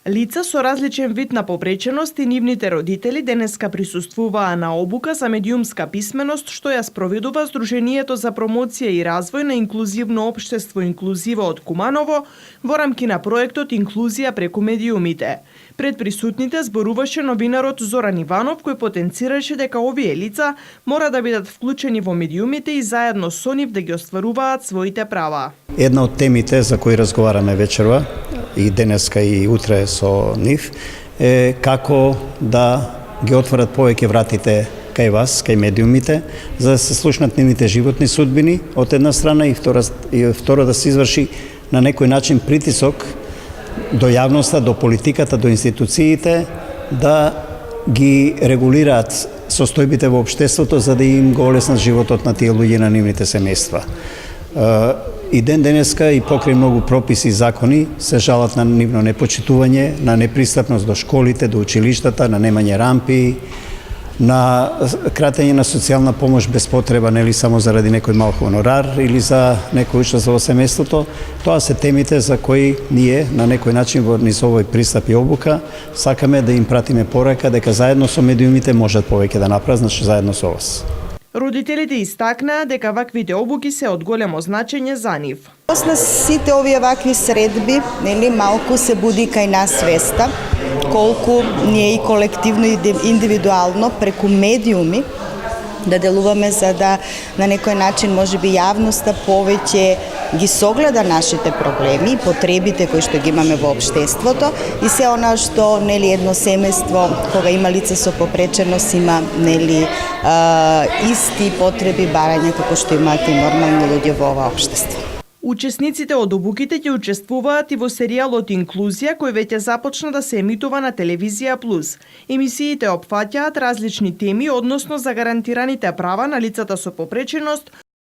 Лица со различен вид на попреченост и нивните родители денеска присуствуваа на обука за медиумска писменост што ја спроведува Сдруженијето за промоција и развој на инклузивно општество Инклузива од Куманово во рамки на проектот Инклузија преку медиумите. Пред присутните зборуваше новинарот Зоран Иванов, кој потенцираше дека овие лица мора да бидат вклучени во медиумите и заедно со нив да ги остваруваат своите права. Една од темите за кои разговараме вечерва и денеска и утре со нив е како да ги отворат повеќе вратите кај вас, кај медиумите, за да се слушнат нивните животни судбини од една страна и второ да се изврши на некој начин притисок до јавноста, до политиката, до институциите да ги регулираат состојбите во општеството за да им го олеснат животот на тие луѓе на нивните семејства. И ден денеска и покрај многу прописи и закони се жалат на нивно непочитување, на непристапност до школите, до училиштата, на немање рампи, на кратење на социјална помош без потреба, нели само заради некој мал хонорар или за некој учество во семејството. Тоа се темите за кои ние на некој начин во низ овој пристап и обука сакаме да им пратиме порака дека заедно со медиумите можат повеќе да направат, значи заедно со вас. Родителите истакнаа дека ваквите обуки се од големо значење за нив. После сите овие вакви средби, нели, малку се буди кај нас свеста колку ние и колективно и индивидуално преку медиуми да делуваме за да на некој начин можеби јавноста повеќе ги согледа нашите проблеми, потребите кои што ги имаме во општеството и се она што нели едно семејство кога има лице со попреченост има нели исти потреби барања како што имаат и нормални луѓе во ова општество. Учесниците од обуките ќе учествуваат и во серијалот Инклузија, кој веќе започна да се емитува на Телевизија Плюс. Емисиите опфаќаат различни теми односно за гарантираните права на лицата со попреченост,